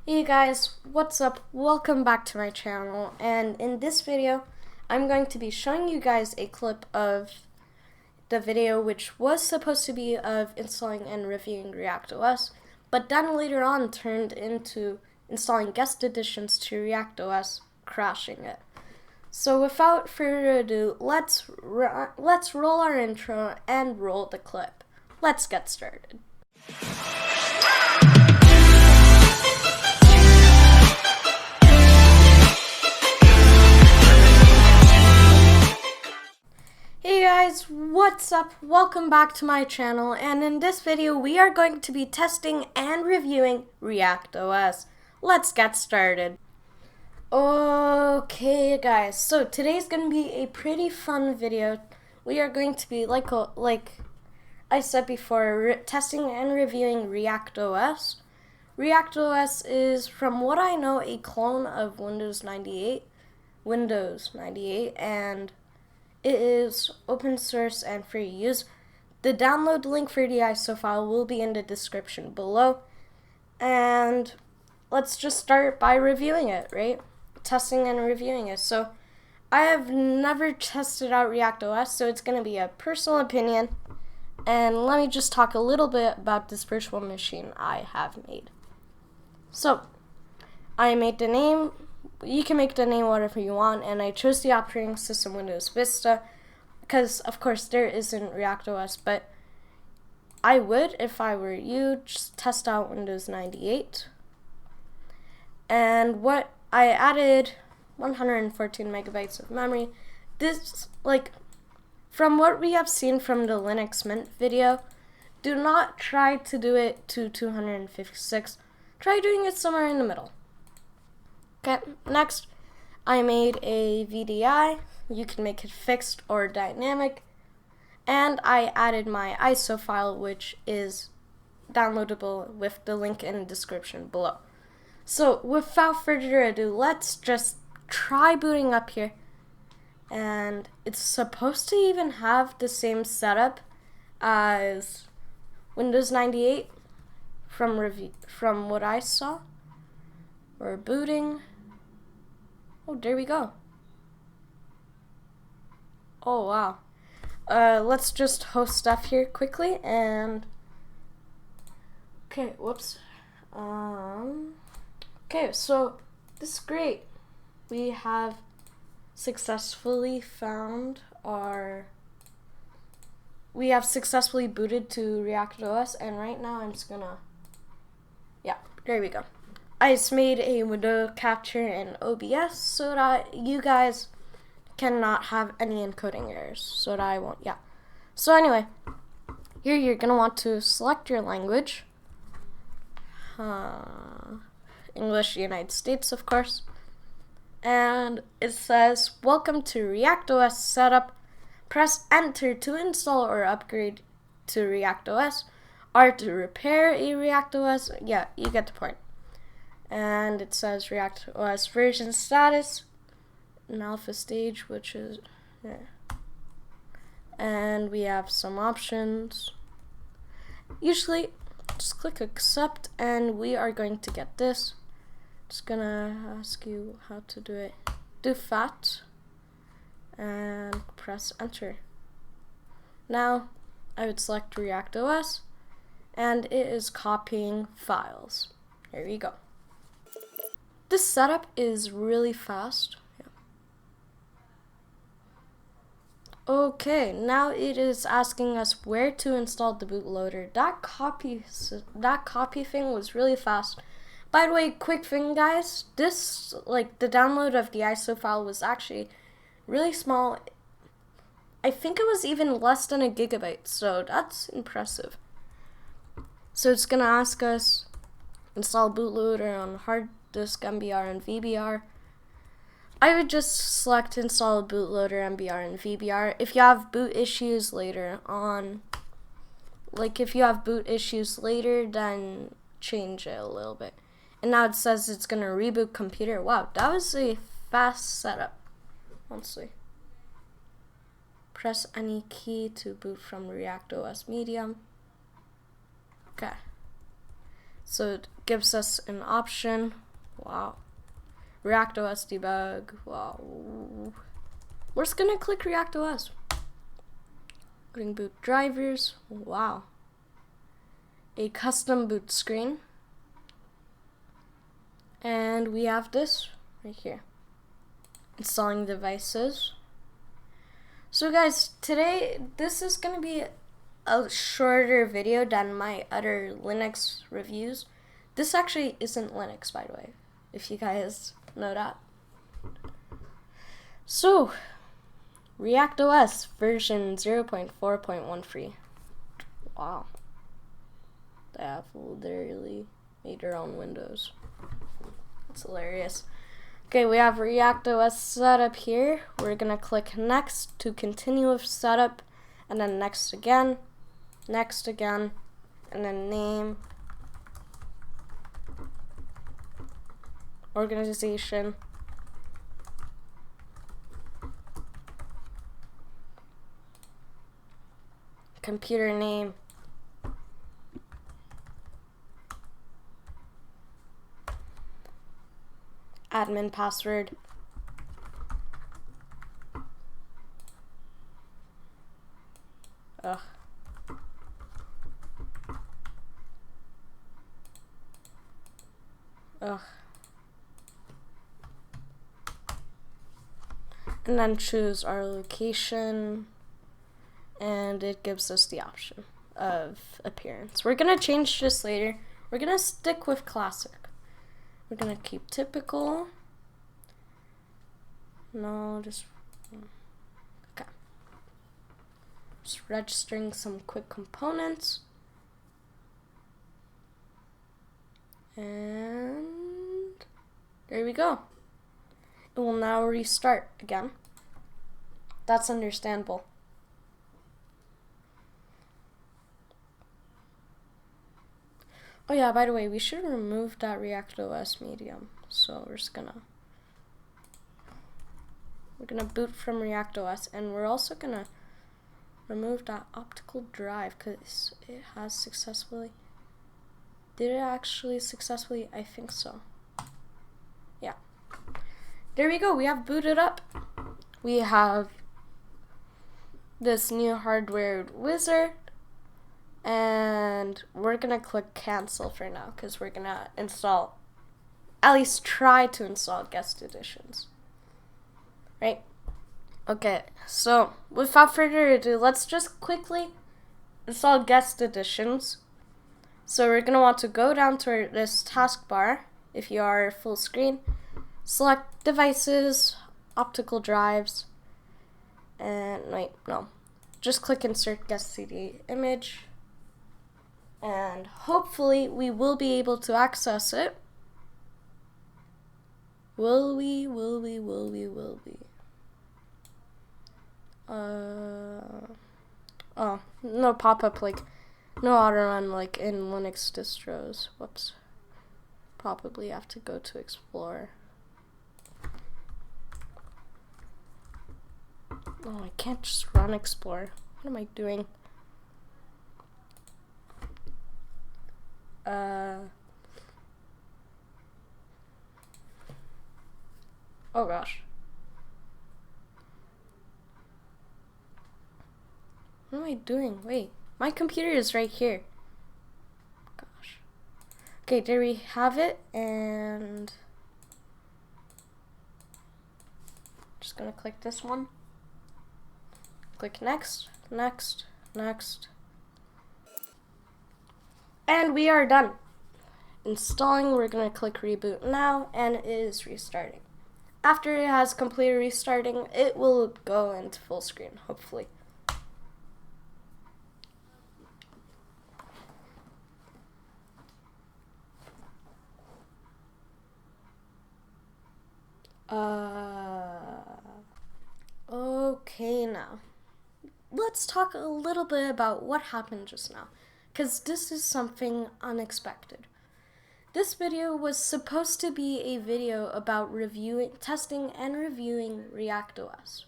Hey guys, what's up? Welcome back to my channel, and in this video I'm going to be showing you guys a clip of the video which was supposed to be of installing and reviewing ReactOS, but then later on turned into installing guest editions to ReactOS, crashing it. So without further ado, let's roll our intro and roll the clip. Let's get started. Hey guys, what's up? Welcome back to my channel, and in this video we are going to be testing and reviewing ReactOS. Let's get started. Okay guys, so today's going to be a pretty fun video. We are going to be, like I said before, testing and reviewing ReactOS. ReactOS is, from what I know, a clone of Windows 98, and it is open source and free to use. The download link for the ISO file will be in the description below. And let's just start by reviewing it, right? Testing and reviewing it. So I have never tested out ReactOS, so it's going to be a personal opinion. And let me just talk a little bit about this virtual machine I have made. So I made the name. You can make the name whatever you want, and I chose the operating system Windows Vista because, of course, there isn't ReactOS, but I would, if I were you, just test out Windows 98. And what I added 114 megabytes of memory. This, from what we have seen from the Linux Mint video, do not try to do it to 256. Try doing it somewhere in the middle. Okay, next, I made a VDI. You can make it fixed or dynamic. And I added my ISO file, which is downloadable with the link in the description below. So, without further ado, let's just try booting up here. And it's supposed to even have the same setup as Windows 98 from what I saw. We're booting. Oh, there we go. Oh, wow. Let's just host stuff here quickly and... Okay, whoops. Okay, so this is great. We have successfully booted to ReactOS, and right now I'm just gonna... Yeah, there we go. I just made a window capture in OBS so that you guys cannot have any encoding errors. So that I won't, yeah. So anyway, here you're going to want to select your language. English, United States, of course. And it says, welcome to ReactOS setup. Press enter to install or upgrade to ReactOS. R to repair a ReactOS. Yeah, you get the point. And it says ReactOS version status, an alpha stage, which is, yeah. And we have some options. Usually, just click accept, and we are going to get this. Just gonna ask you how to do it. Do fat, and press enter. Now, I would select ReactOS, and it is copying files. Here we go. This setup is really fast. Yeah. Okay, now it is asking us where to install the bootloader. That copy thing was really fast. By the way, quick thing, guys. This, the download of the ISO file was actually really small. I think it was even less than a gigabyte, so that's impressive. So it's gonna ask us install bootloader on hard disk, MBR, and VBR. I would just select install bootloader, MBR, and VBR. If you have boot issues later on, then change it a little bit. And now it says it's gonna reboot computer. Wow, that was a fast setup, honestly. Press any key to boot from ReactOS Medium. Okay. So it gives us an option. Wow. React OS debug. Wow. We're just gonna click React OS. Putting boot drivers. Wow. A custom boot screen. And we have this right here. Installing devices. So guys, today this is gonna be a shorter video than my other Linux reviews. This actually isn't Linux, by the way, if you guys know that. So, React OS version 0.4.13. Wow. They have literally made their own windows. That's hilarious. Okay, we have React OS setup here. We're gonna click next to continue with setup, and then next again, and then name, organization, computer name, admin password, and then choose our location, and it gives us the option of appearance. We're gonna change this later. We're gonna stick with classic. We're gonna keep typical. No, just okay. Just registering some quick components. And there we go. It will now restart again. That's understandable. Oh yeah, by the way, we should remove that React OS medium. So we're gonna boot from React OS, and we're also gonna remove that optical drive because it has successfully. Did it actually successfully? I think so. Yeah. There we go. We have booted up. We have this new hardware wizard. And we're gonna click cancel for now because we're gonna install, at least try to install Guest Editions. Right? Okay, so without further ado, let's just quickly install Guest Editions. So we're gonna want to go down to this taskbar. If you are full screen, select devices, optical drives, and just click insert guest CD image. And hopefully we will be able to access it. Will we? Oh, no pop-up, like, no auto-run like in Linux distros. Whoops. Probably have to go to Explorer. Oh, I can't just run Explorer. What am I doing? Oh gosh. What am I doing? Wait, my computer is right here. Gosh. Okay, there we have it, and just gonna click this one. Click next, next, next. And we are done. Installing, we're gonna click reboot now, and it is restarting. After it has completed restarting, it will go into full screen, hopefully. Okay, now let's talk a little bit about what happened just now, because this is something unexpected. This video was supposed to be a video about testing and reviewing React OS.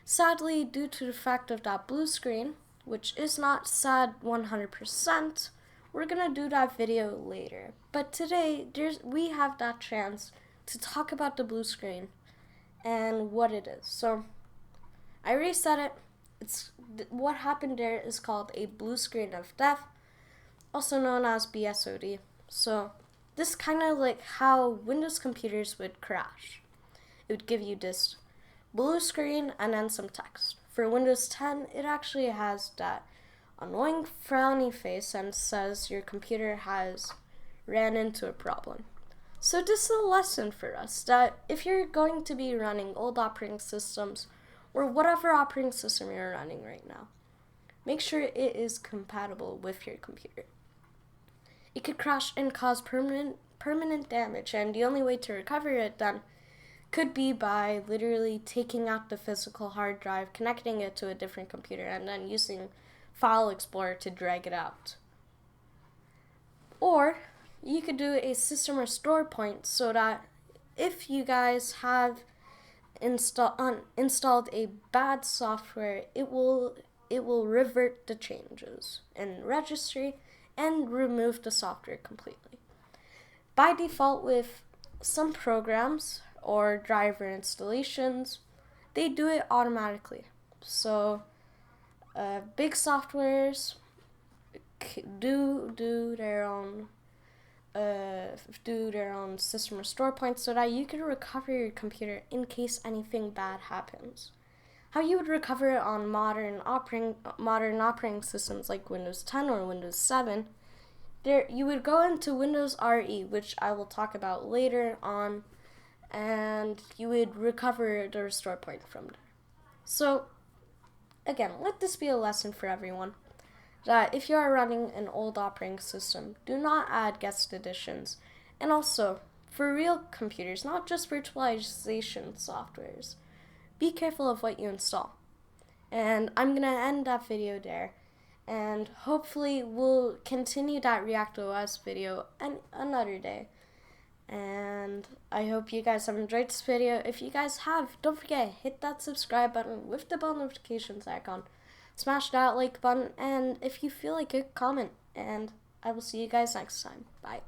Sadly, due to the fact of that blue screen, which is not sad 100%, we're gonna do that video later. But today, we have that chance to talk about the blue screen and what it is. So I already said it. What happened there is called a blue screen of death, also known as Bsod. So this is kind of like how Windows computers would crash. It would give you this blue screen and then some text. For Windows 10, it actually has that annoying frowny face and says your computer has ran into a problem. So this is a lesson for us that if you're going to be running old operating systems or whatever operating system you're running right now, make sure it is compatible with your computer. It could crash and cause permanent damage, and the only way to recover it then could be by literally taking out the physical hard drive, connecting it to a different computer, and then using File Explorer to drag it out. Or you could do a system restore point so that if you guys have installed a bad software, it will revert the changes in registry and remove the software completely. By default, with some programs or driver installations, they do it automatically. So big softwares do their own system restore points so that you can recover your computer in case anything bad happens. How you would recover it on modern operating systems like Windows 10 or Windows 7, you would go into Windows RE, which I will talk about later on, and you would recover the restore point from there. So again, let this be a lesson for everyone that if you are running an old operating system, do not add guest editions. And also, for real computers, not just virtualization softwares, be careful of what you install. And I'm going to end that video there. And hopefully we'll continue that ReactOS video another day. And I hope you guys have enjoyed this video. If you guys have, don't forget, hit that subscribe button with the bell notifications icon. Smash that like button, and if you feel like it, comment. And I will see you guys next time. Bye.